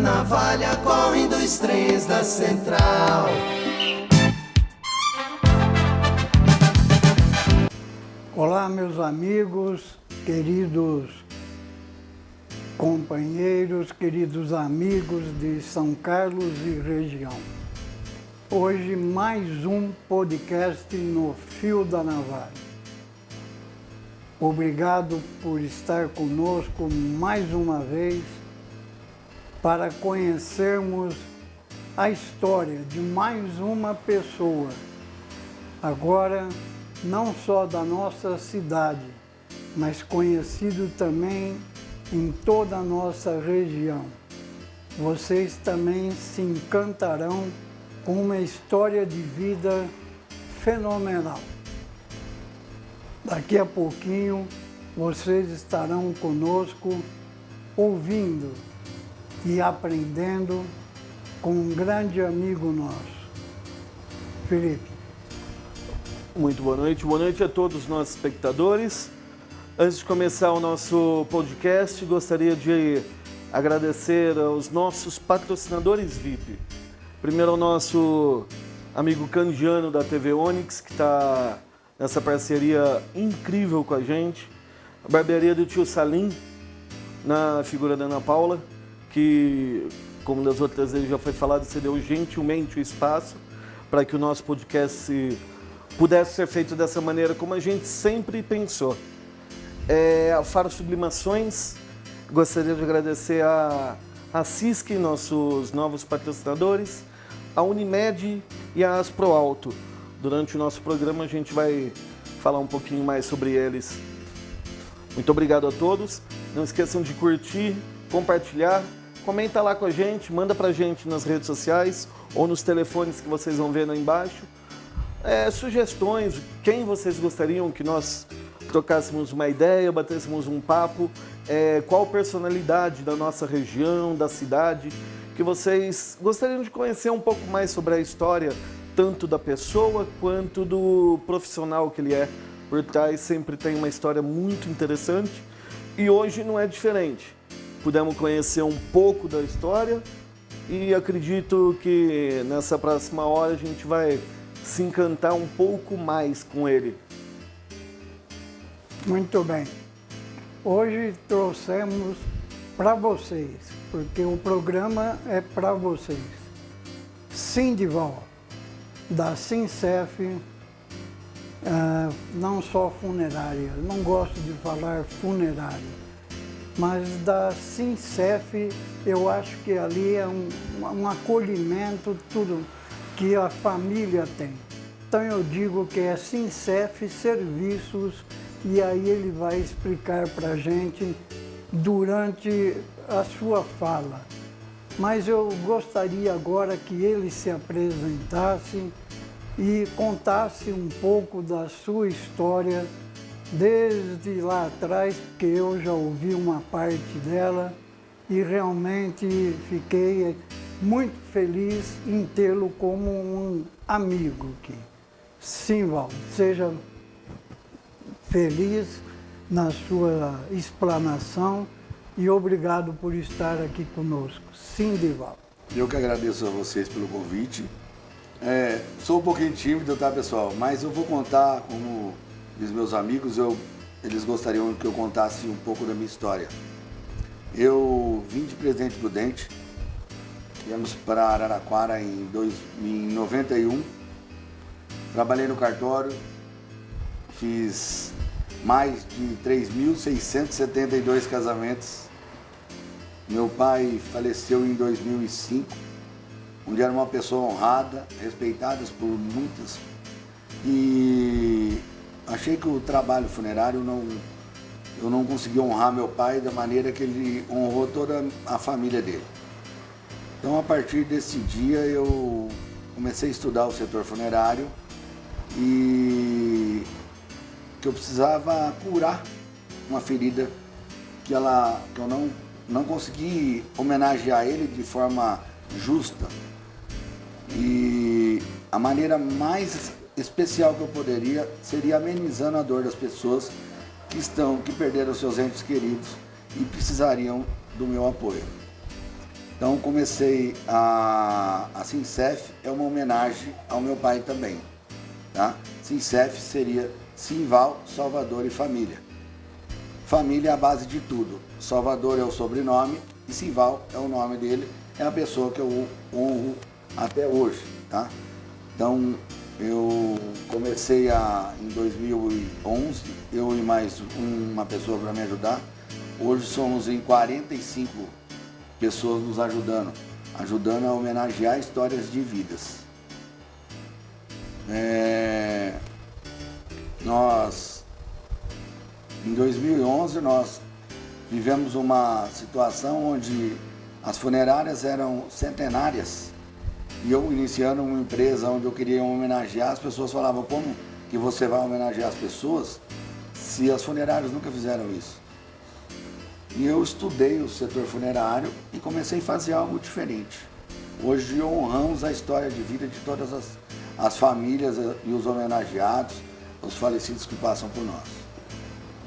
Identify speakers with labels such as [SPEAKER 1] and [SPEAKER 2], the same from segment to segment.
[SPEAKER 1] navalha correm dois trens da central.
[SPEAKER 2] Olá, meus amigos, queridos companheiros, queridos amigos de São Carlos e região. Hoje mais um podcast no Fio da Navalha. Obrigado por estar conosco mais uma vez para conhecermos a história de mais uma pessoa, agora não só da nossa cidade, mas conhecido também em toda a nossa região. Vocês também se encantarão com uma história de vida fenomenal. Daqui a pouquinho vocês estarão conosco ouvindo e aprendendo com um grande amigo nosso, Felipe.
[SPEAKER 3] Muito boa noite a todos os nossos espectadores. Antes de começar o nosso podcast, gostaria de agradecer aos nossos patrocinadores VIP. Primeiro ao nosso amigo Candiano da TV Onix, que está nessa parceria incrível com a gente. A barbearia do tio Salim, na figura da Ana Paula, que, como das outras vezes já foi falado, cedeu gentilmente o espaço para que o nosso podcast pudesse ser feito dessa maneira como a gente sempre pensou. A Faro Sublimações, gostaria de agradecer a CISC, nossos novos patrocinadores, a Unimed e a Aspro Alto. Durante o nosso programa a gente vai falar um pouquinho mais sobre eles. Muito obrigado a todos. Não esqueçam de curtir, compartilhar, comenta lá com a gente, manda pra gente nas redes sociais ou nos telefones que vocês vão ver aí embaixo. Sugestões, quem vocês gostariam que nós trocássemos uma ideia, batêssemos um papo, qual personalidade da nossa região, da cidade, que vocês gostariam de conhecer um pouco mais sobre a história, tanto da pessoa quanto do profissional que ele é. Por trás sempre tem uma história muito interessante e hoje não é diferente. Pudemos conhecer um pouco da história e acredito que nessa próxima hora a gente vai se encantar um pouco mais com ele.
[SPEAKER 2] Muito bem. Hoje trouxemos para vocês, porque o programa é para vocês, Sindival, da Sincef, não só funerária, não gosto de falar funerária, mas da Sincef, eu acho que ali é um acolhimento, tudo que a família tem. Então eu digo que é Sincef Serviços, e aí ele vai explicar para a gente durante a sua fala. Mas eu gostaria agora que ele se apresentasse e contasse um pouco da sua história desde lá atrás, porque eu já ouvi uma parte dela e realmente fiquei muito feliz em tê-lo como um amigo aqui. Sim, Valdo, seja feliz na sua explanação e obrigado por estar aqui conosco. Sim, Divaldo.
[SPEAKER 4] Eu que agradeço a vocês pelo convite. Sou um pouquinho tímido, tá, pessoal? Mas eu vou contar, como diz meus amigos, eles gostariam que eu contasse um pouco da minha história. Eu vim de Presidente Prudente, viemos para Araraquara em 91, trabalhei no cartório, fiz mais de 3.672 casamentos. Meu pai faleceu em 2005, onde era uma pessoa honrada, respeitada por muitas. E achei que o trabalho funerário eu não consegui honrar meu pai da maneira que ele honrou toda a família dele. Então, a partir desse dia, eu comecei a estudar o setor funerário e que eu precisava curar uma ferida que eu não consegui homenagear ele de forma justa. E a maneira mais especial que eu poderia seria amenizando a dor das pessoas que perderam seus entes queridos e precisariam do meu apoio. Então a Sincef é uma homenagem ao meu pai também, tá? Sincef seria Simval, Salvador e Família. Família é a base de tudo. Salvador é o sobrenome e Simval é o nome dele, é a pessoa que eu honro até hoje, tá? Então eu comecei em 2011, eu e mais uma pessoa para me ajudar. Hoje somos em 45 pessoas nos ajudando a homenagear histórias de vidas. Em 2011, nós vivemos uma situação onde as funerárias eram centenárias e eu iniciando uma empresa onde eu queria homenagear, as pessoas falavam, como que você vai homenagear as pessoas se as funerárias nunca fizeram isso? E eu estudei o setor funerário e comecei a fazer algo diferente. Hoje honramos a história de vida de todas as famílias e os homenageados, os falecidos que passam por nós.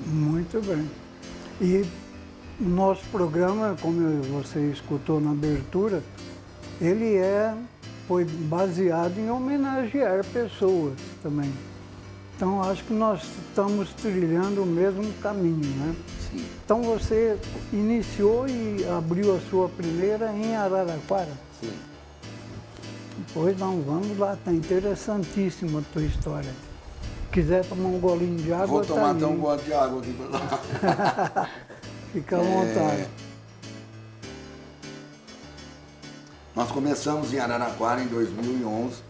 [SPEAKER 2] Muito bem. E o nosso programa, como você escutou na abertura, ele foi baseado em homenagear pessoas também. Então, acho que nós estamos trilhando o mesmo caminho, né?
[SPEAKER 4] Sim.
[SPEAKER 2] Então, você iniciou e abriu a sua primeira em Araraquara?
[SPEAKER 4] Sim.
[SPEAKER 2] Pois não, vamos lá, está interessantíssima a tua história. Quiser tomar um golinho de água,
[SPEAKER 4] Vou tomar até
[SPEAKER 2] ali.
[SPEAKER 4] um gole de água aqui para lá.
[SPEAKER 2] Fica à vontade.
[SPEAKER 4] Nós começamos em Araraquara em 2011.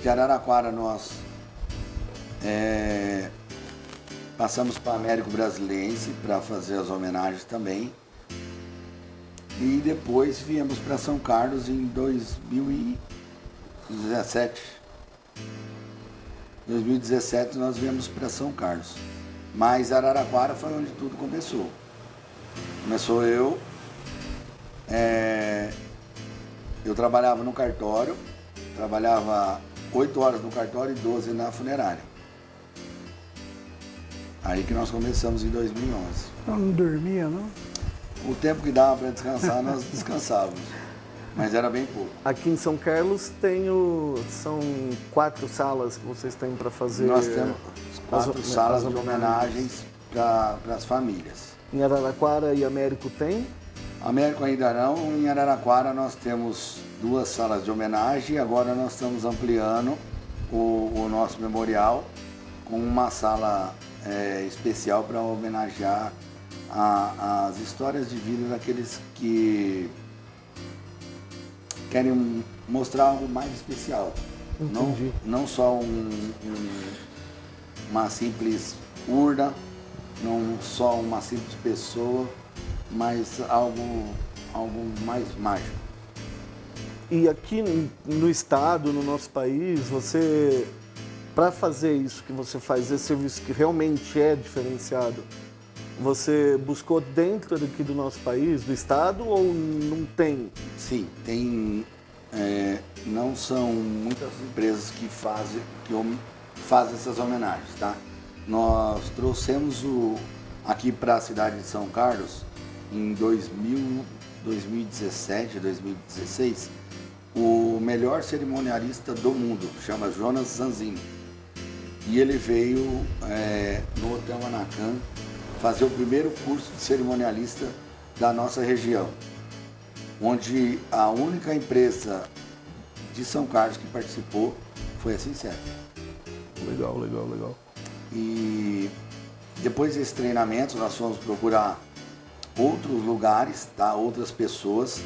[SPEAKER 4] De Araraquara nós passamos para Américo Brasiliense para fazer as homenagens também. E depois viemos para São Carlos em 2017. Em 2017 nós viemos para São Carlos. Mas Araraquara foi onde tudo começou. Começou eu trabalhava no cartório, trabalhava 8 horas no cartório e 12 na funerária. Aí que nós começamos em 2011.
[SPEAKER 2] Eu não dormia, não?
[SPEAKER 4] O tempo que dava para descansar, nós descansávamos, mas era bem pouco.
[SPEAKER 3] Aqui em São Carlos são 4 salas que vocês têm para fazer.
[SPEAKER 4] Nós temos 4
[SPEAKER 3] as
[SPEAKER 4] salas de
[SPEAKER 3] homenagens.
[SPEAKER 4] homenagens para as famílias.
[SPEAKER 3] Em Araraquara e Américo tem?
[SPEAKER 4] Américo ainda não, em Araraquara nós temos 2 salas de homenagem e agora nós estamos ampliando o nosso memorial com uma sala especial para homenagear as histórias de vida daqueles que querem mostrar algo mais especial. Não só uma simples urna, não só uma simples pessoa, mas algo mais mágico.
[SPEAKER 3] E aqui no estado, no nosso país, você, para fazer isso que você faz, esse serviço que realmente é diferenciado, você buscou dentro daqui do nosso país, do estado, ou não tem?
[SPEAKER 4] Sim, tem. Não são muitas empresas que fazem essas homenagens, tá? Nós trouxemos aqui para a cidade de São Carlos, em 2017, 2016, o melhor cerimonialista do mundo, chama Jonas Zanzini. E ele veio no Hotel Manacan fazer o primeiro curso de cerimonialista da nossa região, onde a única empresa de São Carlos que participou foi a Sincef.
[SPEAKER 3] Legal, legal, legal.
[SPEAKER 4] E depois desse treinamento nós fomos procurar outros lugares, tá? Outras pessoas,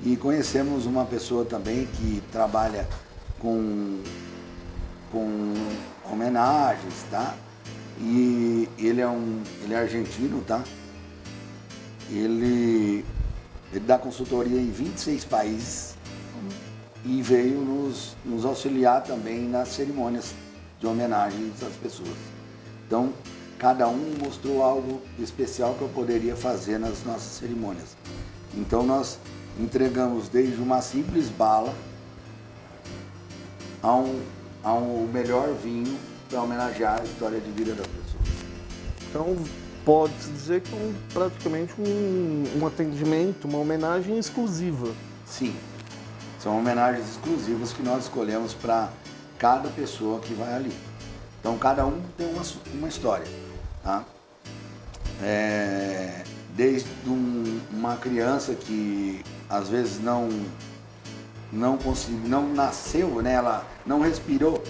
[SPEAKER 4] e conhecemos uma pessoa também que trabalha com homenagens, tá? E ele é argentino, tá? Ele dá consultoria em 26 países e veio nos auxiliar também nas cerimônias de homenagens às pessoas. Então, cada um mostrou algo especial que eu poderia fazer nas nossas cerimônias. Então, nós entregamos desde uma simples bala ao melhor vinho para homenagear a história de vida das pessoas.
[SPEAKER 3] Então, pode-se dizer que é praticamente um atendimento, uma homenagem exclusiva.
[SPEAKER 4] Sim, são homenagens exclusivas que nós escolhemos para cada pessoa que vai ali. Então cada um tem uma história, tá? Desde uma criança que às vezes não conseguiu, não nasceu, né? Ela não respirou,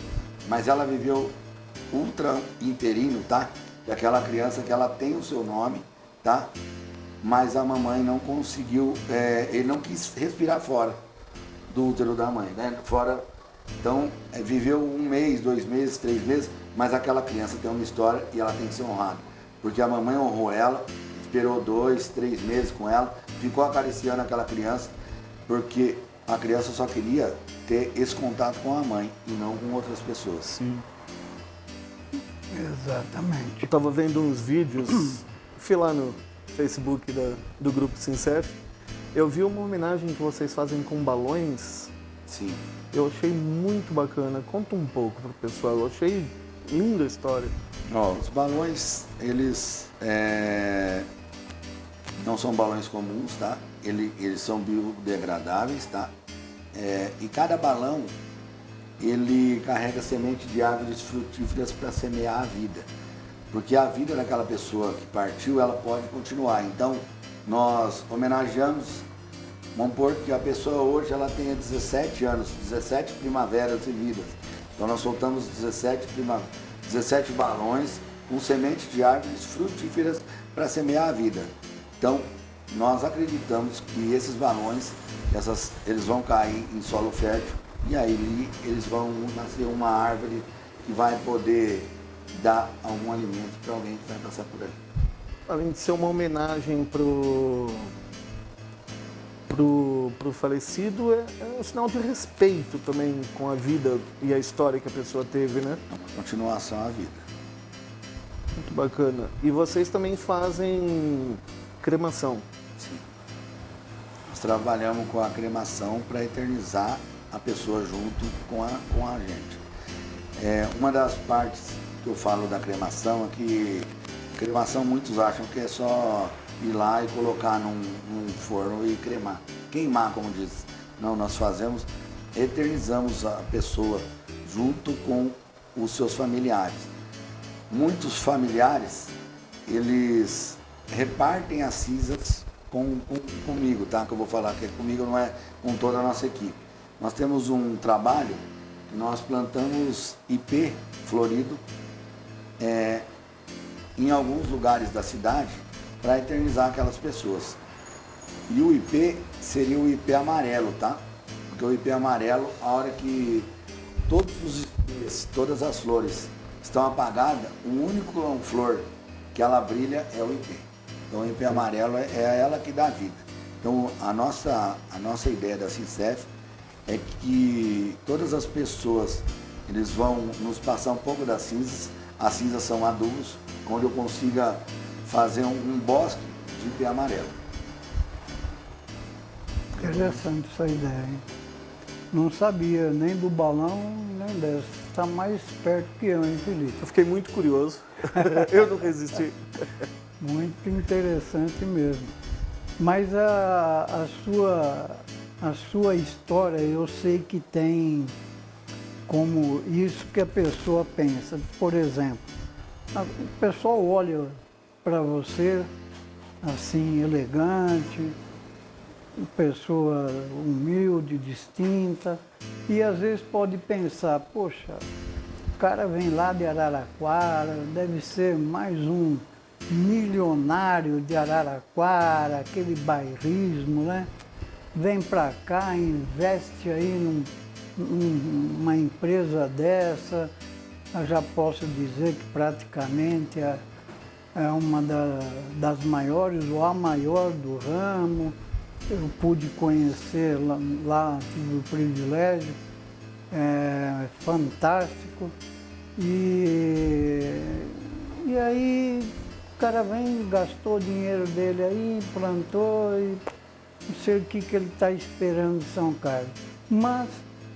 [SPEAKER 4] mas ela viveu ultra interino, tá? Daquela criança que ela tem o seu nome, tá? Mas a mamãe não conseguiu, ele não quis respirar fora do útero da mãe, né? Fora, então viveu 1 mês, 2 meses, 3 meses, mas aquela criança tem uma história e ela tem que ser honrada, porque a mamãe honrou ela, esperou 2, 3 meses com ela, ficou acariciando aquela criança, porque a criança só queria ter esse contato com a mãe e não com outras pessoas.
[SPEAKER 3] Sim.
[SPEAKER 2] Exatamente.
[SPEAKER 3] Eu estava vendo uns vídeos, fui lá no Facebook do Grupo Sincef, eu vi uma homenagem que vocês fazem com balões.
[SPEAKER 4] Sim.
[SPEAKER 3] Eu achei muito bacana. Conta um pouco pro pessoal, eu achei linda a história.
[SPEAKER 4] Ó, os balões, eles não são balões comuns, tá? Eles são biodegradáveis, tá? E cada balão, ele carrega semente de árvores frutíferas para semear a vida. Porque a vida daquela pessoa que partiu, ela pode continuar. Então, nós homenageamos, vamos pôr que a pessoa hoje ela tenha 17 anos, 17 primaveras vividas. Então, nós soltamos 17 balões com semente de árvores frutíferas para semear a vida. Então, nós acreditamos que esses balões, eles vão cair em solo fértil e aí eles vão nascer uma árvore que vai poder dar algum alimento para alguém que vai passar por ali.
[SPEAKER 3] Além de ser uma homenagem pro falecido, é um sinal de respeito também com a vida e a história que a pessoa teve, né?
[SPEAKER 4] Uma continuação à vida.
[SPEAKER 3] Muito bacana. E vocês também fazem cremação?
[SPEAKER 4] Sim. Nós trabalhamos com a cremação para eternizar a pessoa junto com a gente. Uma das partes que eu falo da cremação é que cremação muitos acham que é só ir lá e colocar num forno e queimar, como diz. Não, nós eternizamos a pessoa junto com os seus familiares. Muitos familiares, eles repartem as cinzas comigo, tá? Que eu vou falar que comigo, não é com toda a nossa equipe. Nós temos um trabalho que nós plantamos ipê florido em alguns lugares da cidade para eternizar aquelas pessoas. E o ipê seria o ipê amarelo, tá? Porque o ipê amarelo, a hora que todos os ipês, todas as flores estão apagadas, o único flor que ela brilha é o ipê. Então o ipê amarelo é ela que dá vida. Então a nossa ideia da Sincef é que todas as pessoas, eles vão nos passar um pouco das cinzas. As cinzas são adubos, onde eu consiga fazer um bosque de ipê amarelo.
[SPEAKER 2] Interessante essa ideia, hein? Não sabia nem do balão, nem dessa. Está mais perto que eu, hein, Felipe?
[SPEAKER 3] Eu fiquei muito curioso. Eu não resisti.
[SPEAKER 2] Muito interessante mesmo. Mas a sua história, eu sei que tem como isso que a pessoa pensa. Por exemplo, o pessoal olha para você assim, elegante, pessoa humilde, distinta, e às vezes pode pensar, poxa, o cara vem lá de Araraquara, deve ser mais um milionário de Araraquara, aquele bairrismo, né? Vem para cá, investe aí numa empresa dessa, eu já posso dizer que praticamente é uma das maiores, ou a maior do ramo. Eu pude conhecer lá tive o privilégio, fantástico. E aí o cara vem, gastou o dinheiro dele aí, plantou e não sei o que ele está esperando de São Carlos. Mas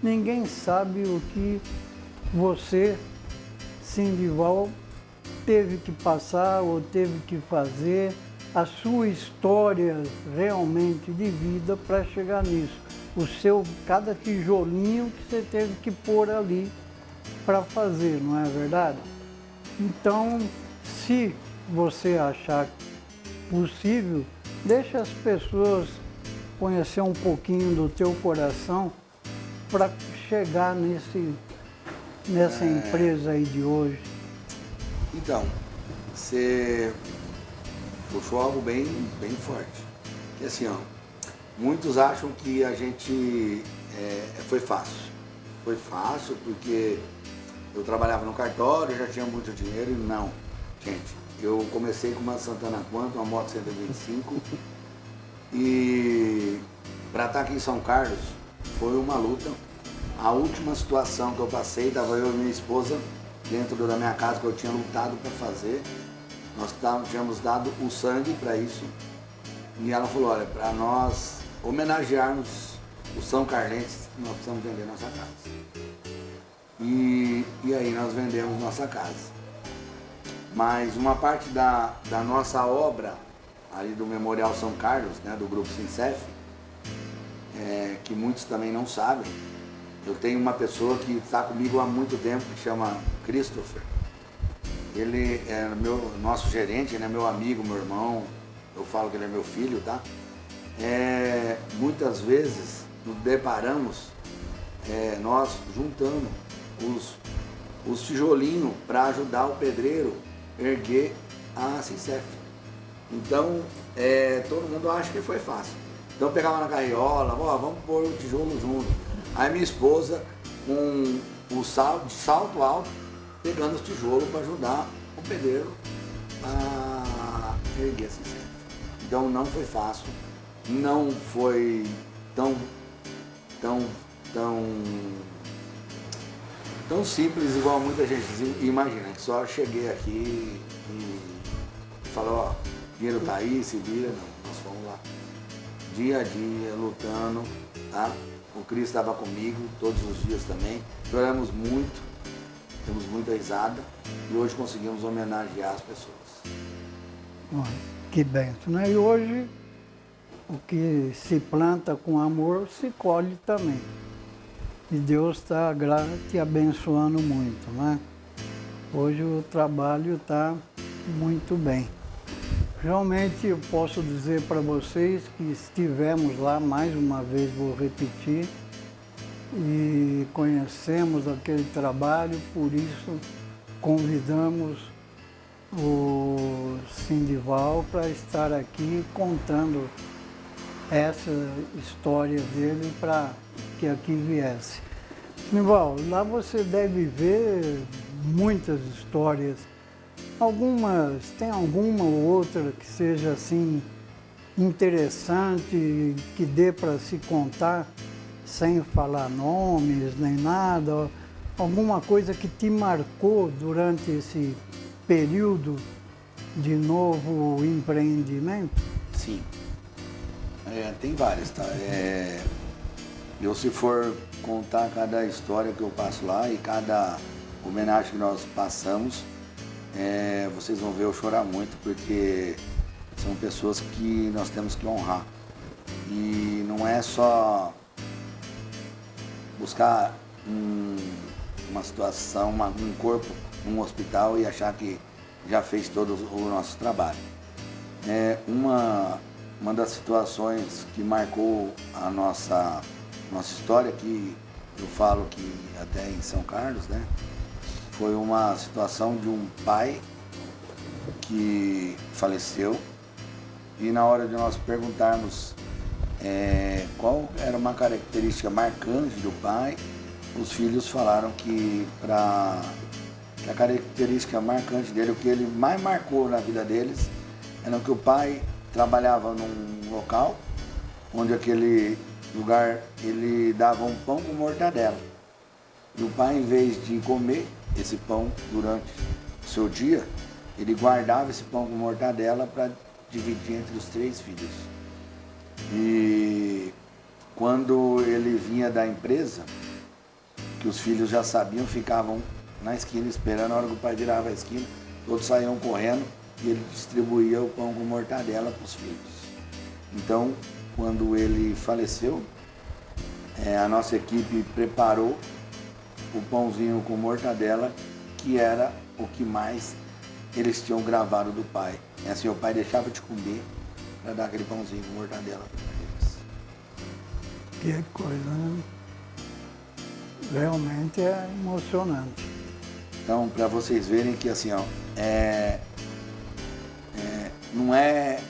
[SPEAKER 2] ninguém sabe o que você, Sindival, teve que passar ou teve que fazer, a sua história realmente de vida para chegar nisso. Cada tijolinho que você teve que pôr ali para fazer, não é verdade? Então, se você achar possível, deixa as pessoas conhecer um pouquinho do teu coração para chegar nessa empresa aí de hoje.
[SPEAKER 4] Então, você puxou algo bem forte. E assim, ó, muitos acham que a gente foi fácil. Foi fácil porque eu trabalhava no cartório, já tinha muito dinheiro e não. Gente, eu comecei com uma Santana Quantum, uma moto 125 e para estar aqui em São Carlos foi uma luta. A última situação que eu passei, estava eu e minha esposa dentro da minha casa que eu tinha lutado para fazer. Nós tínhamos dado o sangue para isso. E ela falou, olha, para nós homenagearmos os São Carlenses, nós precisamos vender nossa casa. E aí nós vendemos nossa casa. Mas uma parte da nossa obra, ali do Memorial São Carlos, né, do Grupo Sincef, que muitos também não sabem, eu tenho uma pessoa que está comigo há muito tempo, que chama Christopher. Ele é nosso gerente, ele é meu amigo, meu irmão, eu falo que ele é meu filho, tá? Muitas vezes nos deparamos, nós juntando os tijolinhos para ajudar o pedreiro a erguer a Sincef. Então, todo mundo acha que foi fácil. Então pegava na carriola, vamos pôr o tijolo junto. Aí minha esposa, com o salto alto, pegando os tijolos para ajudar o pedreiro a erguer a Sincef. Então não foi fácil, não foi tão simples igual muita gente imagina, que só cheguei aqui e falou, ó, dinheiro tá aí, se vira. Não, nós fomos lá dia a dia, lutando, tá? O Cris estava comigo todos os dias também, choramos muito, temos muita risada e hoje conseguimos homenagear as pessoas.
[SPEAKER 2] Olha, que benção, né? E hoje o que se planta com amor se colhe também. E Deus está te abençoando muito, né? Hoje o trabalho está muito bem. Realmente eu posso dizer para vocês que estivemos lá, mais uma vez vou repetir, e conhecemos aquele trabalho, por isso convidamos o Sindival para estar aqui contando essa história dele para que aqui viesse. Sindival, lá você deve ver muitas histórias. Tem alguma ou outra que seja assim interessante, que dê para se contar sem falar nomes nem nada? Alguma coisa que te marcou durante esse período de novo empreendimento?
[SPEAKER 4] Sim, tem várias, tá? Eu se for contar cada história que eu passo lá e cada homenagem que nós passamos, vocês vão ver eu chorar muito, porque são pessoas que nós temos que honrar. E não é só buscar uma situação, um corpo num hospital e achar que já fez todo o nosso trabalho. Uma das situações que marcou a nossa história, que eu falo que até em São Carlos, né? Foi uma situação de um pai que faleceu e na hora de nós perguntarmos qual era uma característica marcante do pai, os filhos falaram que a característica marcante dele, o que ele mais marcou na vida deles, era que o pai trabalhava num local onde aquele lugar ele dava um pão com mortadela. E o pai, em vez de comer esse pão durante o seu dia, ele guardava esse pão com mortadela para dividir entre os 3 filhos. E quando ele vinha da empresa, que os filhos já sabiam, ficavam na esquina esperando, a hora que o pai virava a esquina, todos saíam correndo e ele distribuía o pão com mortadela para os filhos. Então, quando ele faleceu, a nossa equipe preparou o pãozinho com mortadela, que era o que mais eles tinham gravado do pai. É assim, o pai deixava de comer para dar aquele pãozinho com mortadela para eles.
[SPEAKER 2] Que coisa, né? Realmente é emocionante.
[SPEAKER 4] Então, para vocês verem que assim, ó, não é...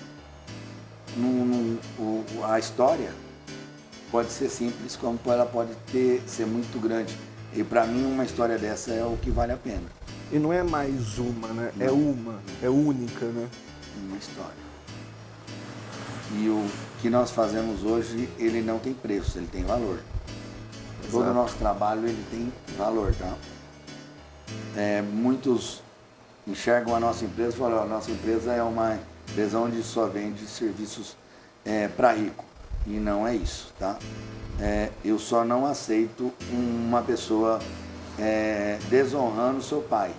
[SPEAKER 4] a história pode ser simples, como ela pode ser muito grande. E para mim, uma história dessa é o que vale a pena.
[SPEAKER 3] E não é mais uma, né?
[SPEAKER 4] Não.
[SPEAKER 3] É única, né?
[SPEAKER 4] Uma história. E o que nós fazemos hoje, ele não tem preço, ele tem valor.
[SPEAKER 3] Exato.
[SPEAKER 4] Todo o nosso trabalho, ele tem valor, tá? Muitos enxergam a nossa empresa e falam, a nossa empresa é uma empresa onde só vende serviços para rico. E não é isso, tá? Eu só não aceito uma pessoa desonrando seu pai,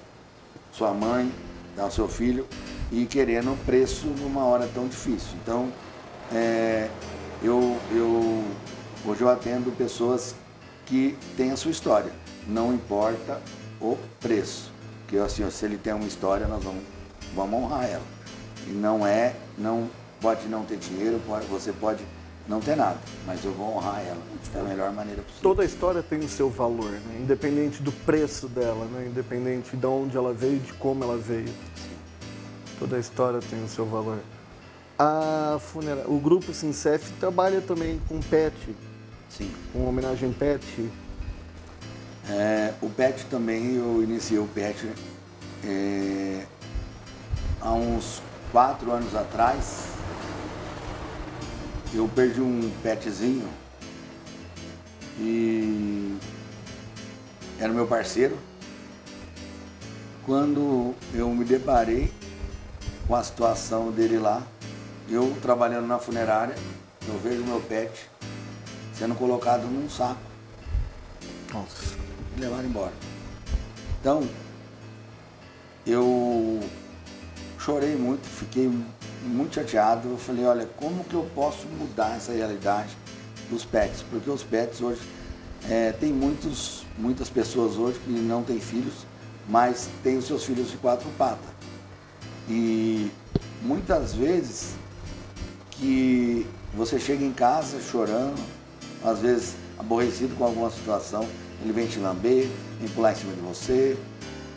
[SPEAKER 4] sua mãe, o seu filho e querendo preço numa hora tão difícil. Então, hoje eu atendo pessoas que têm a sua história, não importa o preço. Porque assim, se ele tem uma história, nós vamos honrar ela. E não pode não ter dinheiro, você pode não ter nada, mas eu vou honrar ela da melhor maneira possível.
[SPEAKER 3] Toda a história tem o seu valor, né? Independente do preço dela, né? Independente de onde ela veio e de como ela veio.
[SPEAKER 4] Sim.
[SPEAKER 3] Toda a história tem o seu valor. O grupo Sincef trabalha também com pet,
[SPEAKER 4] Sim.
[SPEAKER 3] com homenagem pet.
[SPEAKER 4] O PET também, eu iniciei o PET há uns 4 anos atrás. Eu perdi um petzinho e era meu parceiro. Quando eu me deparei com a situação dele lá, eu trabalhando na funerária, eu vejo meu pet sendo colocado num saco.
[SPEAKER 3] Nossa.
[SPEAKER 4] E levaram embora. Então, eu chorei muito, fiquei muito chateado. Eu falei, olha, como que eu posso mudar essa realidade dos pets? Porque os pets hoje, tem muitas pessoas hoje que não têm filhos, mas têm os seus filhos de 4 patas. E muitas vezes que você chega em casa chorando, às vezes aborrecido com alguma situação, ele vem te lamber, vem pular em cima de você,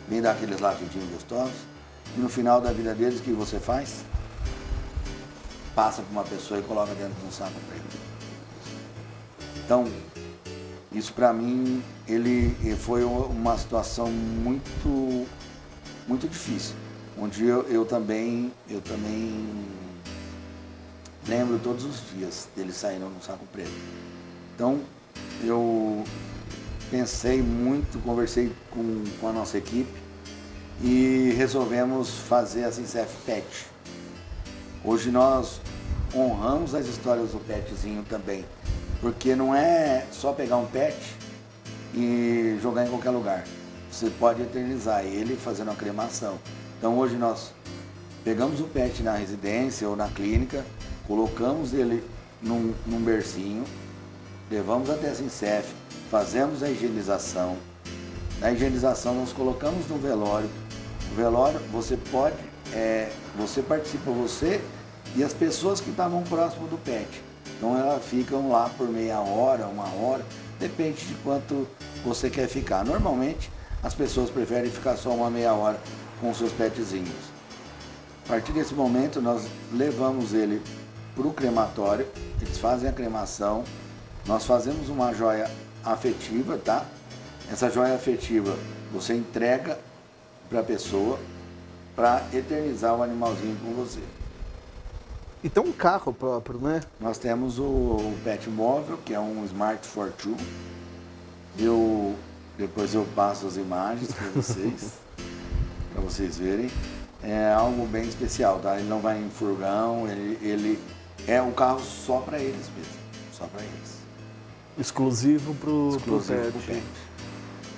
[SPEAKER 4] vem dar aqueles latidinhos gostosos. E no final da vida deles, o que você faz? Passa para uma pessoa e coloca dentro de um saco para ele. Então, isso para mim, ele foi uma situação muito, muito difícil. Onde eu também lembro todos os dias dele saindo no saco preto. Então, eu pensei muito, conversei com a nossa equipe e resolvemos fazer a Sincef Pet. Hoje nós honramos as histórias do petzinho também, porque não é só pegar um pet e jogar em qualquer lugar. Você pode eternizar ele fazendo uma cremação. Então hoje nós pegamos o pet na residência ou na clínica, colocamos ele num bercinho, levamos até a Sincef, fazemos a higienização. Na higienização nós colocamos no velório. O velório você pode, você participa, você e as pessoas que estavam próximo do pet. Então elas ficam lá por meia hora, 1 hora, depende de quanto você quer ficar. Normalmente as pessoas preferem ficar só meia hora com os seus petzinhos. A partir desse momento nós levamos ele para o crematório, eles fazem a cremação, nós fazemos uma joia afetiva, tá? Essa joia afetiva você entrega para a pessoa para eternizar o animalzinho com você.
[SPEAKER 3] E tem um carro próprio, né?
[SPEAKER 4] Nós temos o Pet Móvel, que é um Smart Fortwo. Depois eu passo as imagens para vocês verem. É algo bem especial, tá? Ele não vai em furgão, ele é um carro só para eles mesmo, só para eles.
[SPEAKER 3] Exclusivo pro
[SPEAKER 4] Exclusivo
[SPEAKER 3] pet.
[SPEAKER 4] pro pet.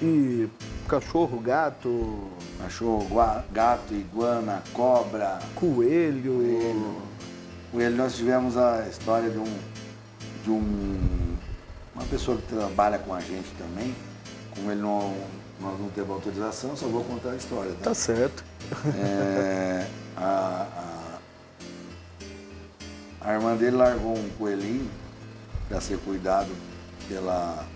[SPEAKER 3] E cachorro, gato,
[SPEAKER 4] Cachorro, gato, iguana, cobra,
[SPEAKER 3] coelho.
[SPEAKER 4] coelho. Nós tivemos a história de uma pessoa que trabalha com a gente também. Como nós não temos autorização, só vou contar a história.
[SPEAKER 3] Tá certo.
[SPEAKER 4] A irmã dele largou um coelhinho para ser cuidado pela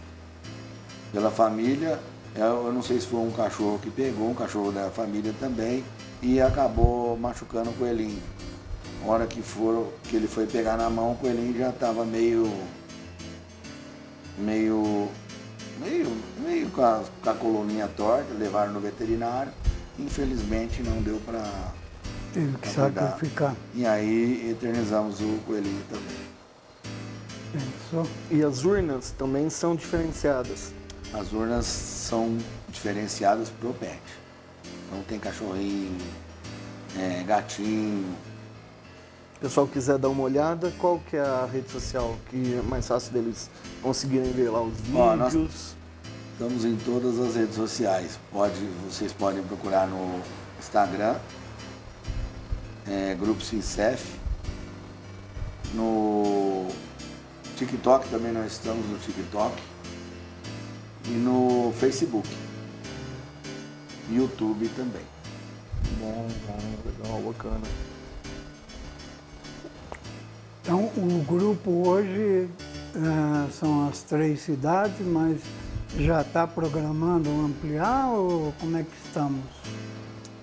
[SPEAKER 4] família. Eu não sei se foi um cachorro que pegou, um cachorro da família também, e acabou machucando o coelhinho. A hora que ele foi pegar na mão, o coelhinho já estava meio com a coluninha torta, levaram no veterinário. Infelizmente não deu para
[SPEAKER 2] Teve que sacrificar.
[SPEAKER 4] E aí eternizamos o coelhinho também.
[SPEAKER 2] Pensou?
[SPEAKER 3] E as urnas também são diferenciadas.
[SPEAKER 4] As urnas são diferenciadas pro pet. Não tem cachorrinho, gatinho.
[SPEAKER 3] Se o pessoal quiser dar uma olhada, qual que é a rede social que é mais fácil deles conseguirem ver lá os vídeos?
[SPEAKER 4] Nós estamos em todas as redes sociais. Vocês podem procurar no Instagram, Grupo Sincef. No TikTok também nós estamos no TikTok. E no Facebook. YouTube também.
[SPEAKER 3] Bom, legal, bacana.
[SPEAKER 2] Então, o grupo hoje são as 3 cidades, mas já está programando ampliar ou como é que estamos?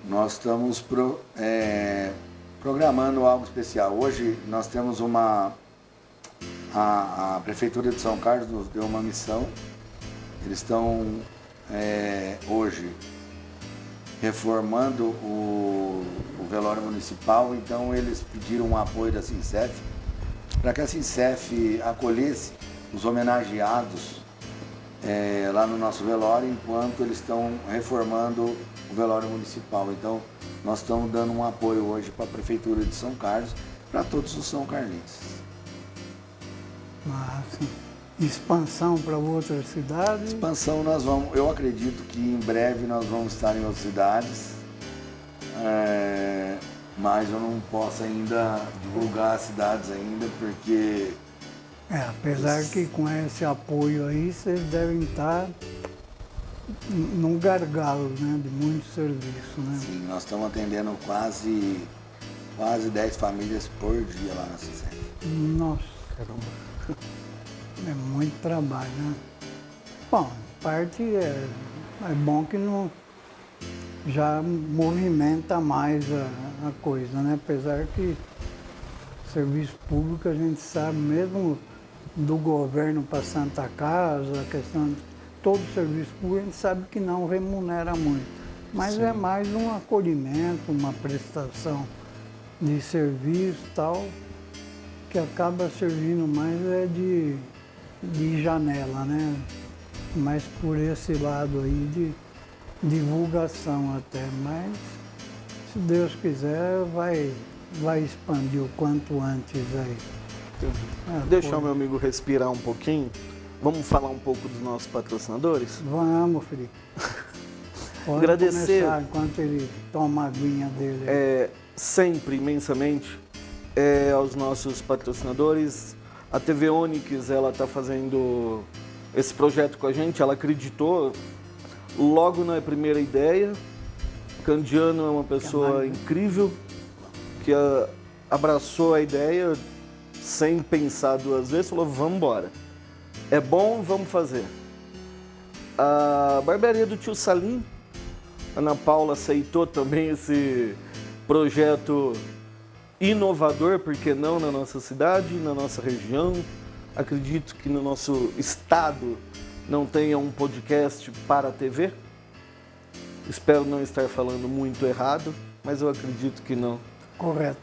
[SPEAKER 4] Nós estamos programando algo especial. Hoje nós temos a Prefeitura de São Carlos nos deu uma missão. Eles estão hoje reformando o velório municipal, então eles pediram um apoio da Sincef para que a Sincef acolhesse os homenageados lá no nosso velório, enquanto eles estão reformando o velório municipal. Então nós estamos dando um apoio hoje para a Prefeitura de São Carlos, para todos os são carlenses.
[SPEAKER 2] Mas, expansão para outras cidades?
[SPEAKER 4] Expansão eu acredito que em breve nós vamos estar em outras cidades, mas eu não posso ainda divulgar as cidades ainda, porque...
[SPEAKER 2] apesar que com esse apoio aí, vocês devem estar num gargalo, né, de muito serviço, né?
[SPEAKER 4] Sim, nós estamos atendendo quase 10 famílias por dia lá na Sincef.
[SPEAKER 2] Nossa,
[SPEAKER 3] Caramba.
[SPEAKER 2] é muito trabalho, né? Bom, parte é bom que não já movimenta mais a coisa, né? Apesar que serviço público a gente sabe mesmo do governo para Santa Casa, a questão de todo serviço público, a gente sabe que não remunera muito. Mas
[SPEAKER 3] Sim.
[SPEAKER 2] é mais um acolhimento, uma prestação de serviço e tal, que acaba servindo mais de janela, né? Mas por esse lado aí de divulgação até. Mas, se Deus quiser, vai expandir o quanto antes aí.
[SPEAKER 3] Deixa o meu amigo respirar um pouquinho. Vamos falar um pouco dos nossos patrocinadores?
[SPEAKER 2] Vamos, Felipe. Pode
[SPEAKER 3] Agradecer
[SPEAKER 2] começar enquanto ele toma a aguinha dele.
[SPEAKER 3] Sempre, imensamente, aos nossos patrocinadores. A TV Onix, ela está fazendo esse projeto com a gente, ela acreditou logo na primeira ideia. O Candiano é uma pessoa incrível, que abraçou a ideia sem pensar 2 vezes, falou, vamos embora. É bom, vamos fazer. A barbearia do Tio Salim, a Ana Paula aceitou também esse projeto inovador, por que não, na nossa cidade, na nossa região. Acredito que no nosso estado não tenha um podcast para a TV. Espero não estar falando muito errado, mas eu acredito que não.
[SPEAKER 2] Correto.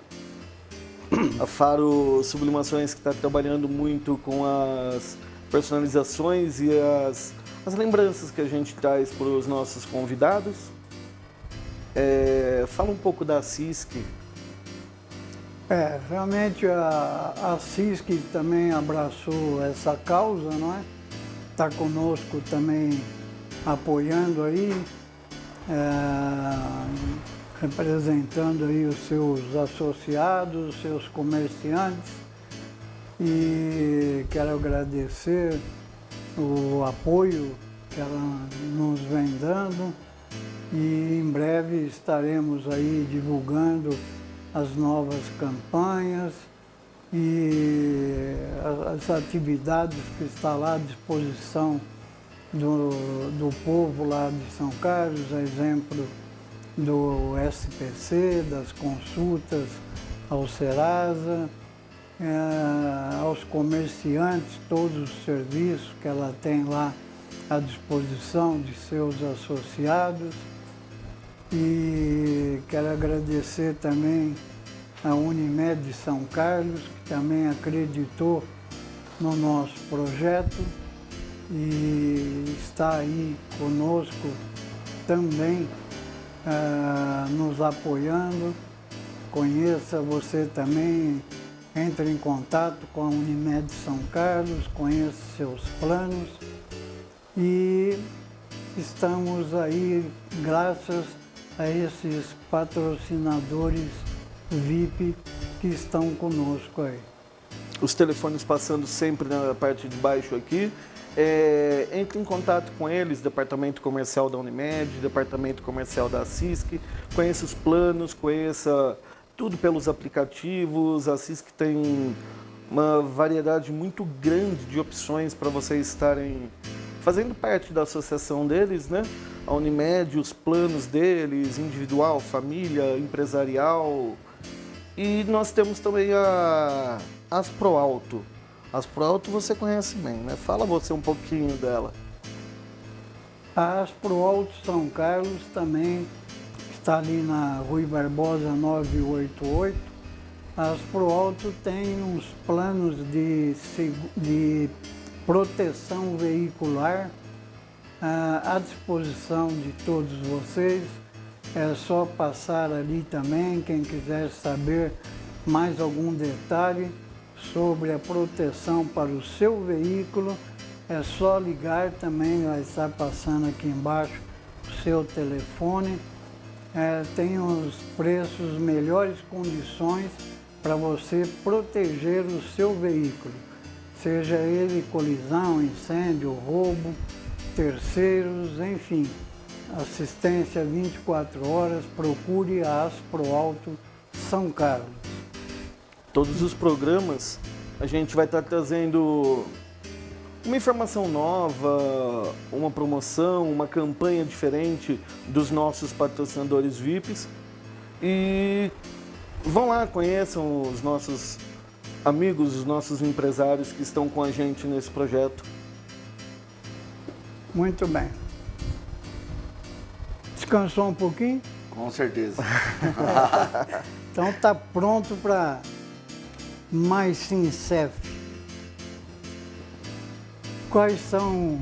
[SPEAKER 3] A Faro Sublimações, que está trabalhando muito com as personalizações e as lembranças que a gente traz para os nossos convidados. Fala um pouco da CISC.
[SPEAKER 2] Realmente a CISC também abraçou essa causa, não é? Está conosco também apoiando aí, representando aí os seus associados, os seus comerciantes, e quero agradecer o apoio que ela nos vem dando, e em breve estaremos aí divulgando as novas campanhas e as atividades que está lá à disposição do povo lá de São Carlos, a exemplo do SPC, das consultas ao Serasa, aos comerciantes, todos os serviços que ela tem lá à disposição de seus associados. E quero agradecer também a Unimed de São Carlos, que também acreditou no nosso projeto e está aí conosco também, nos apoiando. Conheça você também, entre em contato com a Unimed de São Carlos, conheça seus planos e estamos aí graças a esses patrocinadores VIP que estão conosco aí.
[SPEAKER 3] Os telefones passando sempre na parte de baixo aqui. Entre em contato com eles, departamento comercial da Unimed, departamento comercial da CISC, conheça os planos, conheça tudo pelos aplicativos. A CISC tem uma variedade muito grande de opções para vocês estarem fazendo parte da associação deles, né? A Unimed, os planos deles, individual, família, empresarial. E nós temos também a Asproalto. A Asproalto você conhece bem, né? Fala você um pouquinho dela.
[SPEAKER 2] A Asproalto São Carlos também está ali na Rui Barbosa 988. A Asproalto tem uns planos de proteção veicular à disposição de todos vocês. É só passar ali também, quem quiser saber mais algum detalhe sobre a proteção para o seu veículo, é só ligar também, vai estar passando aqui embaixo o seu telefone. Tem os preços, melhores condições para você proteger o seu veículo, seja ele colisão, incêndio, roubo, terceiros, enfim. Assistência 24 horas, procure a Asproalto São Carlos.
[SPEAKER 3] Todos os programas a gente vai estar trazendo uma informação nova, uma promoção, uma campanha diferente dos nossos patrocinadores VIPs. E vão lá, conheçam os nossos amigos, os nossos empresários que estão com a gente nesse projeto.
[SPEAKER 2] Muito bem. Descansou um pouquinho?
[SPEAKER 4] Com certeza.
[SPEAKER 2] Então está pronto para mais Sincef. Quais são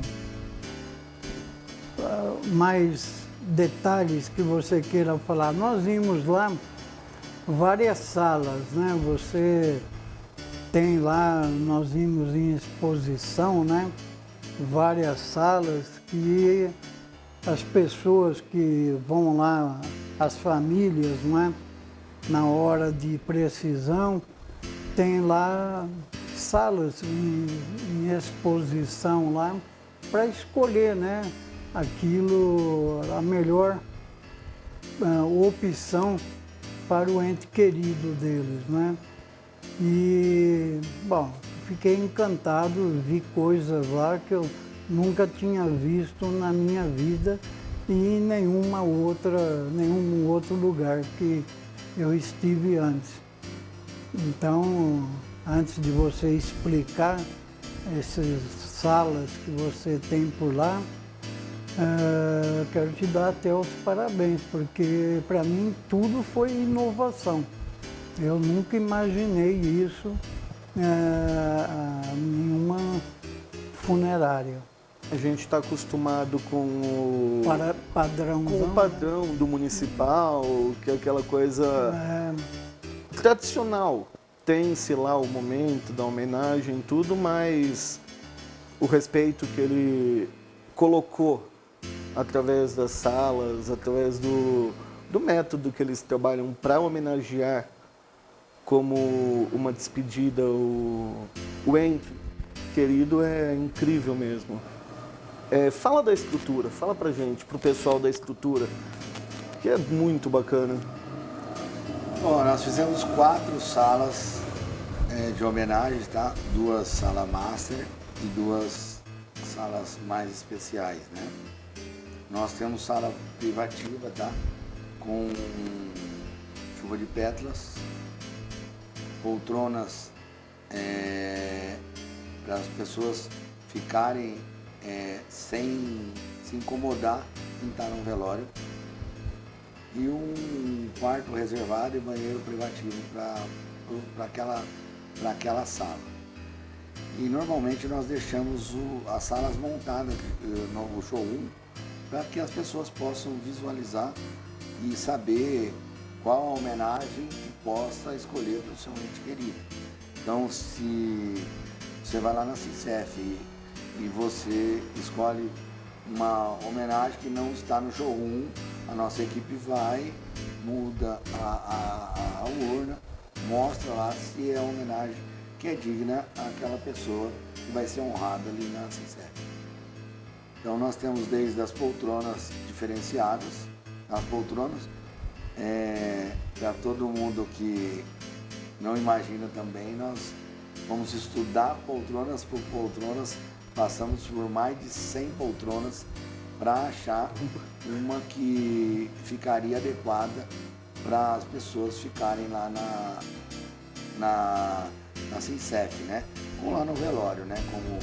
[SPEAKER 2] mais detalhes que você queira falar? Nós vimos lá várias salas, né? Você tem lá, nós vimos em exposição, né? Várias salas que as pessoas que vão lá, as famílias, não é? Na hora de precisão, tem lá salas em exposição lá para escolher, né? Aquilo, a melhor opção para o ente querido deles, né? E, bom, fiquei encantado, vi coisas lá que eu nunca tinha visto na minha vida e em nenhum outro lugar que eu estive antes. Então, antes de você explicar essas salas que você tem por lá, quero te dar até os parabéns, porque para mim tudo foi inovação. Eu nunca imaginei isso em nenhuma funerária.
[SPEAKER 3] A gente está acostumado com o padrão do municipal, que é aquela coisa tradicional. Tem-se lá o momento da homenagem e tudo, mas o respeito que ele colocou através das salas, através do método que eles trabalham para homenagear como uma despedida o ente querido, é incrível mesmo. Fala da estrutura, fala pra gente, pro pessoal da estrutura, que é muito bacana.
[SPEAKER 4] Bom, nós fizemos 4 salas de homenagem, tá? 2 salas master e 2 salas mais especiais, né? Nós temos sala privativa, tá? Com chuva de pétalas, poltronas para as pessoas ficarem sem se incomodar em estar num velório, e um quarto reservado e banheiro privativo para aquela sala. E normalmente nós deixamos as salas montadas no showroom para que as pessoas possam visualizar e saber qual a homenagem que possa escolher para o seu ente querido. Então, se você vai lá na Sincef e você escolhe uma homenagem que não está no showroom, a nossa equipe vai, muda a urna, mostra lá se é a homenagem que é digna àquela pessoa que vai ser honrada ali na Sincef. Então nós temos desde as poltronas diferenciadas, as poltronas, para todo mundo que não imagina também, nós vamos estudar poltronas por poltronas, passamos por mais de 100 poltronas para achar uma que ficaria adequada para as pessoas ficarem lá na Sincef, né? Ou lá no velório, né? Como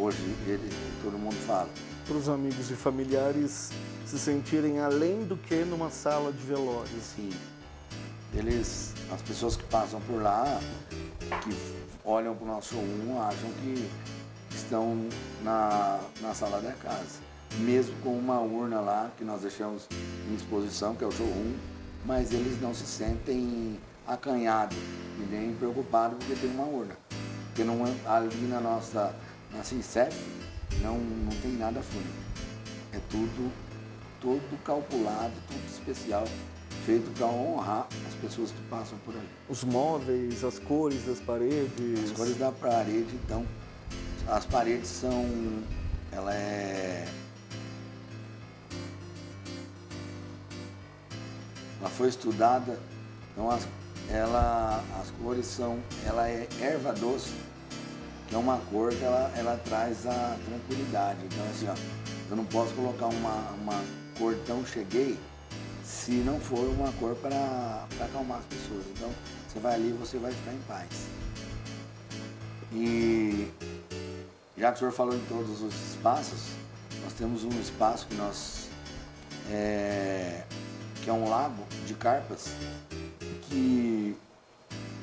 [SPEAKER 4] hoje todo mundo fala.
[SPEAKER 3] Para os amigos e familiares se sentirem além do que numa sala de velório.
[SPEAKER 4] Sim. As pessoas que passam por lá, que olham para o nosso showroom, acham que estão na sala da casa. Mesmo com uma urna lá, que nós deixamos em exposição, que é o showroom, mas eles não se sentem acanhados e nem preocupados porque tem uma urna. Porque não, ali na Sincef não tem nada fúnebre. É tudo calculado, tudo especial, feito para honrar as pessoas que passam por ali.
[SPEAKER 3] Os móveis, as cores das paredes.
[SPEAKER 4] As cores da parede, então, as paredes são, ela foi estudada, então as cores são, ela é erva doce, que é uma cor que ela traz a tranquilidade. Então assim, ó, eu não posso colocar uma cor tão cheguei se não for uma cor para acalmar as pessoas. Então você vai ali e você vai ficar em paz. E já que o senhor falou em todos os espaços, nós temos um espaço que que é um lago de carpas, que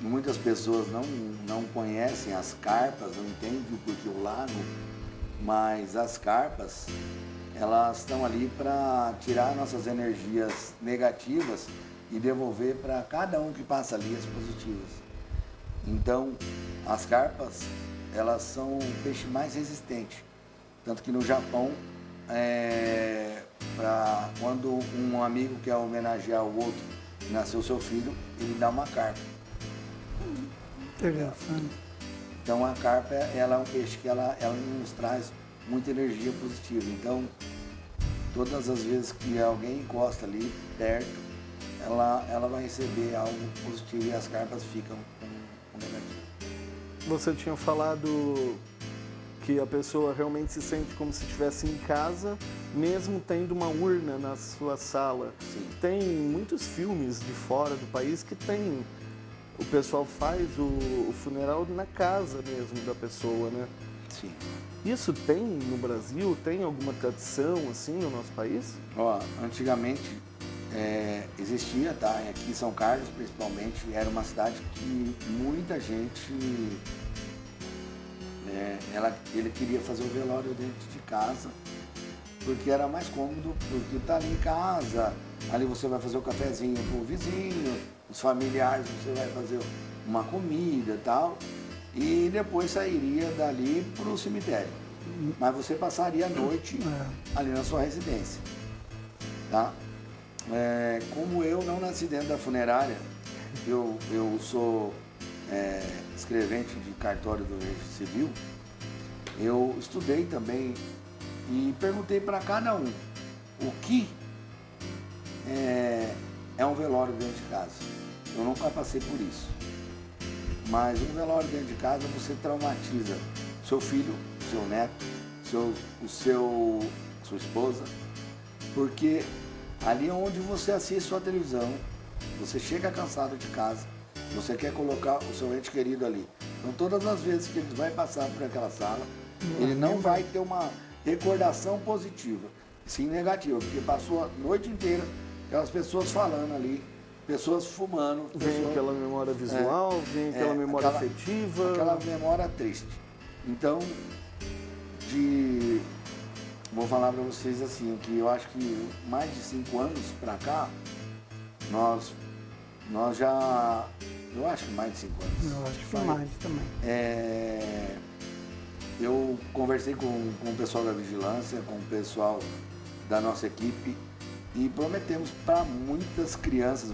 [SPEAKER 4] muitas pessoas não conhecem as carpas, não entendem o porquê o lago, mas as carpas, elas estão ali para tirar nossas energias negativas e devolver para cada um que passa ali as positivas. Então, as carpas, elas são o peixe mais resistente, tanto que no Japão, quando um amigo quer homenagear o outro, nasceu seu filho, ele dá uma carpa.
[SPEAKER 2] Interessante.
[SPEAKER 4] Então a carpa, ela é um peixe que ela nos traz muita energia positiva. Então, todas as vezes que alguém encosta ali perto, ela vai receber algo positivo e as carpas ficam com negativo.
[SPEAKER 3] Você tinha falado que a pessoa realmente se sente como se estivesse em casa, mesmo tendo uma urna na sua sala.
[SPEAKER 4] Sim.
[SPEAKER 3] Tem muitos filmes de fora do país que o pessoal faz o funeral na casa mesmo da pessoa, né?
[SPEAKER 4] Sim.
[SPEAKER 3] Isso tem no Brasil? Tem alguma tradição assim no nosso país?
[SPEAKER 4] Ó, antigamente existia, tá? Aqui em São Carlos, principalmente, era uma cidade que muita gente ele queria fazer o velório dentro de casa, porque era mais cômodo, porque tá ali em casa, ali você vai fazer o cafezinho pro vizinho, os familiares, você vai fazer uma comida e tal, e depois sairia dali pro cemitério. mas você passaria a noite ali na sua residência, tá? Como eu não nasci dentro da funerária, eu sou escrevente de cartório do Registro Civil, eu estudei também e perguntei para cada um o que é um velório dentro de casa. Eu nunca passei por isso, mas um velório dentro de casa você traumatiza seu filho, seu neto, sua esposa, porque ali é onde você assiste sua televisão, você chega cansado de casa, você quer colocar o seu ente querido ali. Então todas as vezes que ele vai passar por aquela sala, ele não vai ter uma recordação positiva, sim negativa, porque passou a noite inteira aquelas pessoas falando ali, pessoas fumando.
[SPEAKER 3] Vem aquela memória visual, vem aquela memória afetiva.
[SPEAKER 4] Aquela memória triste. Então, vou falar para vocês assim, que eu acho que mais de 5 anos para cá, nós já, eu acho que mais de 5 anos.
[SPEAKER 2] Eu acho que mais também.
[SPEAKER 4] Eu conversei com o pessoal da vigilância, com o pessoal da nossa equipe e prometemos para muitas crianças